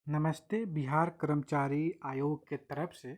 नमस्ते। बिहार कर्मचारी आयोग के तरफ से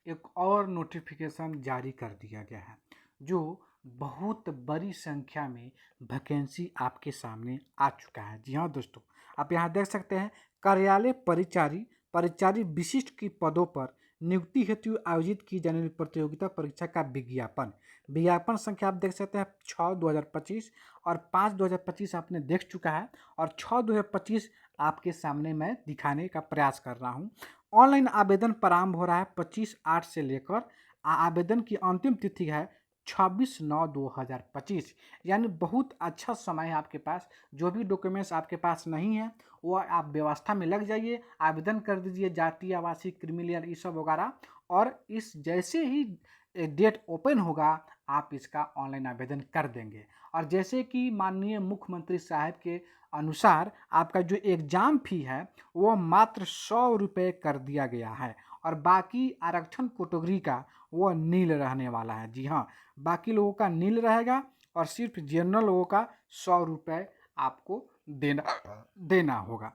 एक और नोटिफिकेशन जारी कर दिया गया है, जो बहुत बड़ी संख्या में वैकेंसी आपके सामने आ चुका है। जी हाँ दोस्तों, आप यहाँ देख सकते हैं कार्यालय परिचारी परिचारी विशिष्ट की पदों पर नियुक्ति हेतु आयोजित की जाने वाली प्रतियोगिता परीक्षा का विज्ञापन विज्ञापन संख्या आप देख सकते हैं 6/2025 और 5/2025 आपने देख चुका है, और 6/2025 आपके सामने मैं दिखाने का प्रयास कर रहा हूँ। ऑनलाइन आवेदन प्रारंभ हो रहा है 25/8 से लेकर आवेदन की अंतिम तिथि है 26/9/2025। यानी बहुत अच्छा समय है आपके पास। जो भी डॉक्यूमेंट्स आपके पास नहीं है वो आप व्यवस्था में लग जाइए, आवेदन कर दीजिए, जातीय आवासीय क्रिमिलियर ये सब वगैरह। और इस जैसे ही डेट ओपन होगा आप इसका ऑनलाइन आवेदन कर देंगे। और जैसे कि माननीय मुख्यमंत्री साहब के अनुसार आपका जो एग्ज़ाम फी है वो मात्र 100 रुपये कर दिया गया है, और बाकी आरक्षण कैटेगरी का वो नील रहने वाला है। जी हाँ, बाकी लोगों का नील रहेगा और सिर्फ जनरल लोगों का 100 रुपये आपको देना होगा।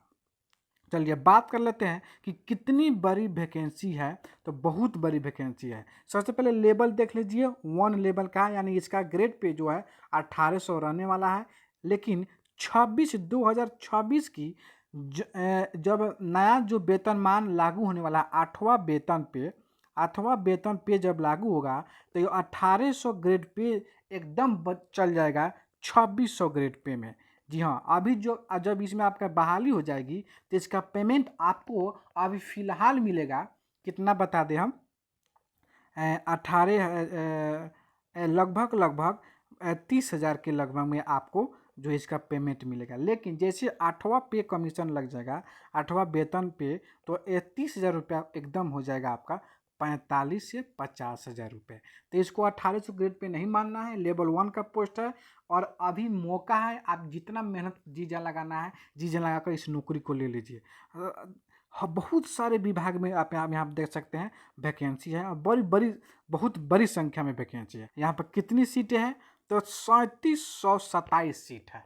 चलिए बात कर लेते हैं कि कितनी बड़ी वैकेंसी है। तो बहुत बड़ी वैकेंसी है। सबसे पहले लेवल देख लीजिए, 1 लेवल का है, यानी इसका ग्रेड पे जो है 1800 रहने वाला है। लेकिन 2026 की जब नया जो वेतनमान लागू होने वाला है आठवां वेतन पे जब लागू होगा तो ये 1800 ग्रेड पे एकदम चल जाएगा 2600 ग्रेड पे में। जी हाँ, अभी जब इसमें आपका बहाली हो जाएगी तो इसका पेमेंट आपको अभी फ़िलहाल मिलेगा। कितना बता दें हम, लगभग 30,000 के लगभग में आपको जो इसका पेमेंट मिलेगा। लेकिन जैसे 8वां पे कमीशन लग जाएगा, 8वां वेतन पे, तो 30,000 रुपया एकदम हो जाएगा आपका 45 से 50,000 रुपये। तो इसको 1800 ग्रेड पे नहीं मानना है, लेवल 1 का पोस्ट है और अभी मौका है। आप जितना मेहनत जी जान लगाना है, जी जान लगाकर इस नौकरी को ले लीजिए। बहुत सारे विभाग में आप यहाँ देख सकते हैं वैकेंसी है, और बहुत बड़ी संख्या में वैकेंसी है। यहाँ पर कितनी सीटें हैं तो 3727 सीट है।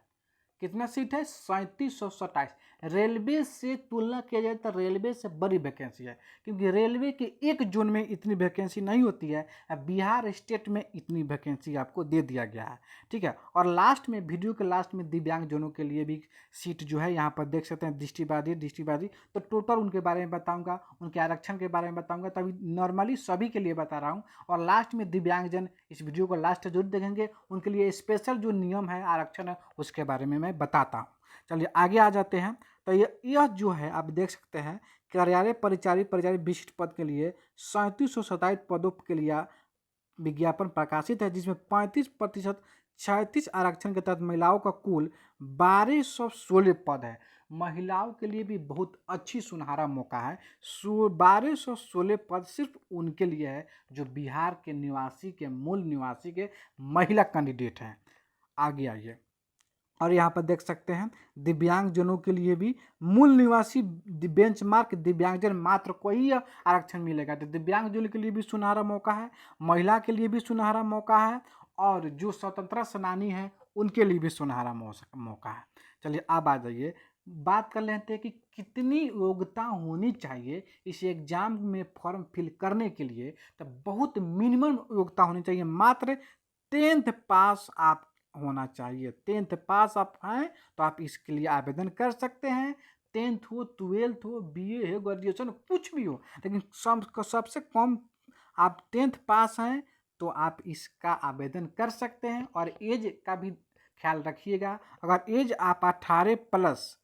कितना सीट है? 3727। रेलवे से तुलना किया जाए तो रेलवे से बड़ी वैकेंसी है, क्योंकि रेलवे के एक जोन में इतनी वैकेंसी नहीं होती है। बिहार स्टेट में इतनी वैकेंसी आपको दे दिया गया है। ठीक है, और लास्ट में, वीडियो के लास्ट में, दिव्यांग जनों के लिए भी सीट जो है यहाँ पर देख सकते हैं, दृष्टिबाधित। तो टोटल उनके बारे में बताऊँगा, उनके आरक्षण के बारे में बताऊँगा। तभी नॉर्मली सभी के लिए बता रहा हूँ, और लास्ट में दिव्यांगजन इस वीडियो को लास्ट जरूर देखेंगे, उनके लिए स्पेशल जो नियम है, आरक्षण है, उसके बारे में मैं बताता हूँ। चलिए आगे आ जाते हैं। तो यह जो है आप देख सकते हैं, कार्यालय परिचारी विशिष्ट पद के लिए 3727 पदों के लिए विज्ञापन प्रकाशित है, जिसमें 35% 36 आरक्षण के तहत महिलाओं का कुल 1216 पद है। महिलाओं के लिए भी बहुत अच्छी सुनहरा मौका है। 1216 पद सिर्फ उनके लिए है जो बिहार के निवासी के मूल निवासी के महिला कैंडिडेट हैं। आगे आइए, और यहाँ पर देख सकते हैं दिव्यांगजनों के लिए भी मूल निवासी बेंचमार्क दिव्यांगजन मात्र को ही आरक्षण मिलेगा। तो दिव्यांगजनों के लिए भी सुनहरा मौका है, महिला के लिए भी सुनहरा मौका है, और जो स्वतंत्रता सेनानी हैं उनके लिए भी सुनहरा मौका है। चलिए अब आ जाइए, बात कर लेते हैं कि कितनी योग्यता होनी चाहिए इस एग्जाम में फॉर्म फिल करने के लिए। तो बहुत मिनिमम योग्यता होनी चाहिए, मात्र 10th पास आप होना चाहिए। 10th पास आप हैं तो आप इसके लिए आवेदन कर सकते हैं। 10th हो, 12th हो, बीए हो, ग्रेजुएशन, कुछ भी हो, लेकिन सबसे कम आप 10th पास हैं तो आप इसका आवेदन कर सकते हैं। और एज का भी ख्याल रखिएगा, अगर एज आप 18+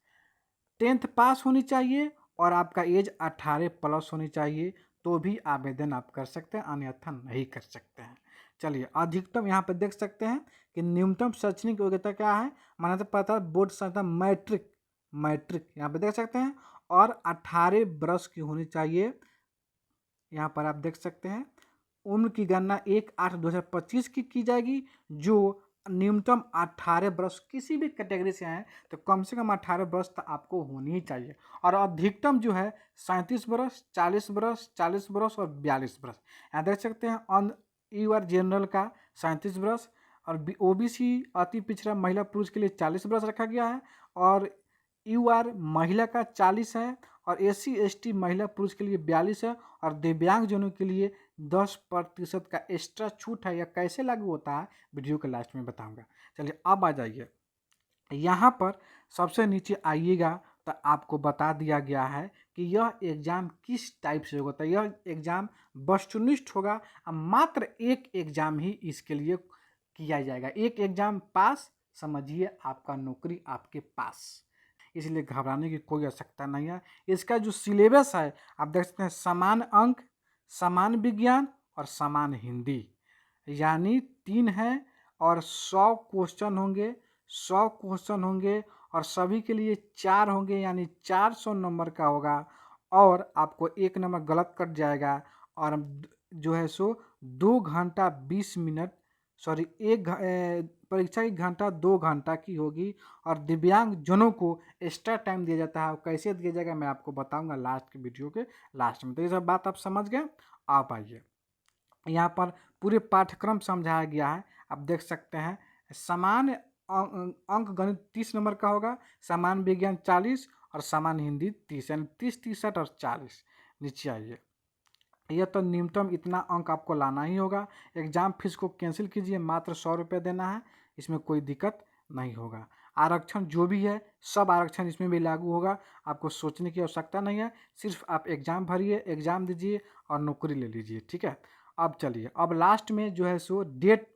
10th पास होनी चाहिए और आपका एज 18+ होनी चाहिए, तो भी आवेदन आप कर सकते हैं, अन्यथा नहीं कर सकते हैं। चलिए अधिकतम यहाँ पर देख सकते हैं कि न्यूनतम शैक्षणिक योग्यता क्या है। माना तो पता है बोर्ड संस्था मैट्रिक यहाँ पर देख सकते हैं, और 18 वर्ष की होनी चाहिए। यहाँ पर आप देख सकते हैं उम्र की गणना 1/8/2025 की जाएगी। जो न्यूनतम 18 वर्ष किसी भी कैटेगरी से हैं तो कम से कम 18 वर्ष तो आपको होनी ही चाहिए। और अधिकतम जो है 37 वर्ष, 40 वर्ष, 40 वर्ष और 42 वर्ष। यहाँ देख सकते हैं ऑन यूआर जनरल का 37 वर्ष, और ओबीसी अति पिछड़ा महिला पुरुष के लिए 40 वर्ष रखा गया है, और यूआर महिला का 40 है, और SC ST महिला पुरुष के लिए 42 है और दिव्यांगजनों के लिए 10% का एक्स्ट्रा छूट है। यह कैसे लागू होता है वीडियो के लास्ट में बताऊंगा। चलिए अब आ जाइए यहाँ पर सबसे नीचे आइएगा तो आपको बता दिया गया है कि यह एग्ज़ाम किस टाइप से होता है। यह एग्ज़ाम वस्तुनिष्ठ होगा और मात्र एक एग्ज़ाम ही इसके लिए किया जाएगा। एक एग्ज़ाम पास, समझिए आपका नौकरी आपके पास, इसलिए घबराने की कोई आवश्यकता नहीं है। इसका जो सिलेबस है आप देख सकते हैं, समान अंक, समान विज्ञान और समान हिंदी, यानी 3 है और 100 क्वेश्चन होंगे, 100 क्वेश्चन होंगे और सभी के लिए 4 होंगे, यानी 400 नंबर का होगा। और आपको 1 नंबर गलत कट जाएगा और जो है सो 2 घंटा 20 मिनट, सॉरी परीक्षा 1 घंटा 2 घंटा की होगी। और दिव्यांग जनों को एक्स्ट्रा टाइम दिया जाता है। कैसे दिया जाएगा मैं आपको बताऊंगा लास्ट के वीडियो के लास्ट में। तो ये सब बात आप समझ गए। आप आइए यहाँ पर पूरे पाठ्यक्रम समझाया गया है, आप देख सकते हैं। समान अंक गणित 30 नंबर का होगा, समान विज्ञान 40 और समान हिंदी 30, यानी 30, 63 और 40। नीचे आइए, यह तो न्यूनतम इतना अंक आपको लाना ही होगा। एग्जाम फीस को कैंसिल कीजिए, मात्र 100 रुपये देना है, इसमें कोई दिक्कत नहीं होगा। आरक्षण जो भी है सब आरक्षण इसमें भी लागू होगा, आपको सोचने की आवश्यकता नहीं है। सिर्फ आप एग्ज़ाम भरिए, एग्ज़ाम दीजिए और नौकरी ले लीजिए, ठीक है। अब चलिए, अब लास्ट में जो है सो डेट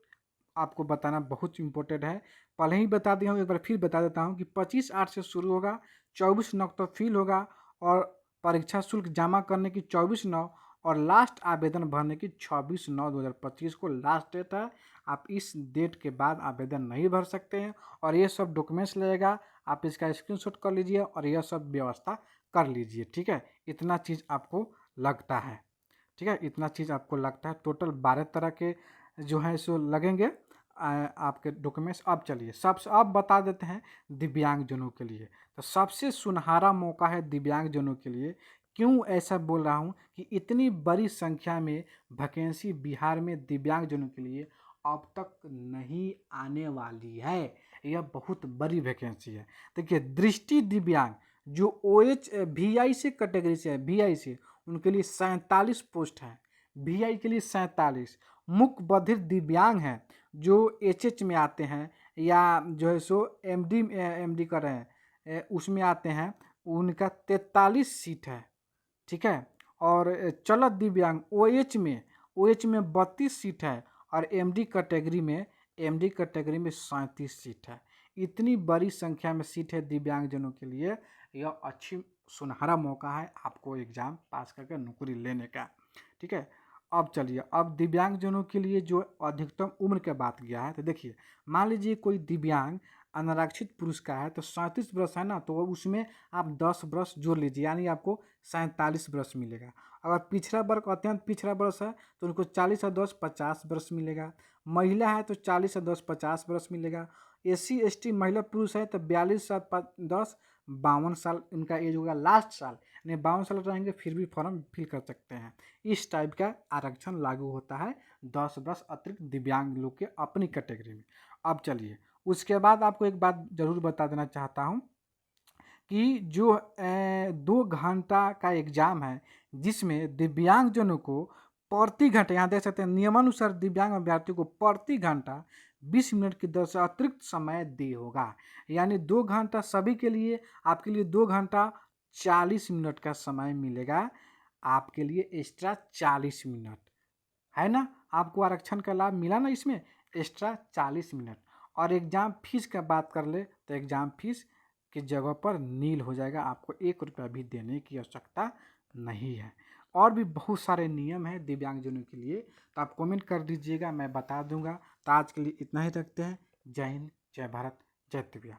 आपको बताना बहुत इम्पोर्टेंट है। पहले ही बता दिया हूँ, एक बार फिर बता देता हूँ कि 25/8 से शुरू होगा, 24/9 तक फील होगा और परीक्षा शुल्क जमा करने की 24/9 और लास्ट आवेदन भरने की 26/9/2025 को लास्ट डेट है। आप इस डेट के बाद आवेदन नहीं भर सकते हैं और ये सब डॉक्यूमेंट्स लगेगा, आप इसका स्क्रीनशॉट कर लीजिए और यह सब व्यवस्था कर लीजिए, ठीक है। इतना चीज़ आपको लगता है, ठीक है, इतना चीज़ आपको लगता है। टोटल 12 तरह के जो है सो लगेंगे आपके डॉक्यूमेंट्स। अब चलिए सबसे अब बता देते हैं दिव्यांगजनों के लिए। तो सबसे सुनहरा मौका है दिव्यांगजनों के लिए। क्यों ऐसा बोल रहा हूँ कि इतनी बड़ी संख्या में वैकेंसी बिहार में दिव्यांगजनों के लिए अब तक नहीं आने वाली है। यह बहुत बड़ी वैकेंसी है। देखिए, दृष्टि दिव्यांग जो OH VI से कैटेगरी से है, VI से, उनके लिए 47 पोस्ट है, VI के लिए 47। मुख बधिर दिव्यांग हैं जो HH में आते हैं या जो है सो MD कर रहे हैं उसमें आते हैं, उनका 43 सीट है, ठीक है। और चलत दिव्यांग OH में 32 सीट है और MD कैटेगरी में 37 सीट है। इतनी बड़ी संख्या में सीट है दिव्यांगजनों के लिए। यह अच्छी सुनहरा मौका है आपको एग्ज़ाम पास करके नौकरी लेने का, ठीक है। अब चलिए, अब दिव्यांगजनों के लिए जो अधिकतम उम्र की बात किया है, तो देखिए, मान लीजिए कोई दिव्यांग अनारक्षित पुरुष का है तो 37 वर्ष है ना, तो उसमें आप 10 वर्ष जोड़ लीजिए, यानी आपको 47 वर्ष मिलेगा। अगर पिछड़ा वर्ग अत्यंत पिछड़ा वर्ष है तो उनको 40 और 10 50 वर्ष मिलेगा। महिला है तो 40 और 10 50 वर्ष मिलेगा। SC ST महिला पुरुष है तो 42 और 10 52 साल इनका एज होगा। लास्ट साल यानी 52 साल रहेंगे फिर भी फॉर्म फिल कर सकते हैं। इस टाइप का आरक्षण लागू होता है 10 वर्ष अतिरिक्त दिव्यांग लोग के अपनी कैटेगरी में। अब चलिए, उसके बाद आपको एक बात जरूर बता देना चाहता हूँ कि जो 2 घंटा का एग्ज़ाम है जिसमें दिव्यांगजनों को प्रति घंटे, यहाँ देख सकते हैं, नियमानुसार दिव्यांग अभ्यर्थियों को प्रति घंटा 20 मिनट की दर से अतिरिक्त समय दे होगा, यानी 2 घंटा सभी के लिए, आपके लिए 2 घंटा 40 मिनट का समय मिलेगा, आपके लिए एक्स्ट्रा 40 मिनट है ना। आपको आरक्षण का लाभ मिला ना इसमें, एक्स्ट्रा 40 मिनट। और एग्ज़ाम फीस का बात कर ले तो एग्ज़ाम फीस की जगह पर नील हो जाएगा, आपको 1 रुपया भी देने की आवश्यकता नहीं है। और भी बहुत सारे नियम हैं दिव्यांगजनों के लिए, तो आप कमेंट कर दीजिएगा, मैं बता दूंगा। तो आज के लिए इतना ही रखते हैं। जय हिंद, जय भारत, जय दिव्या।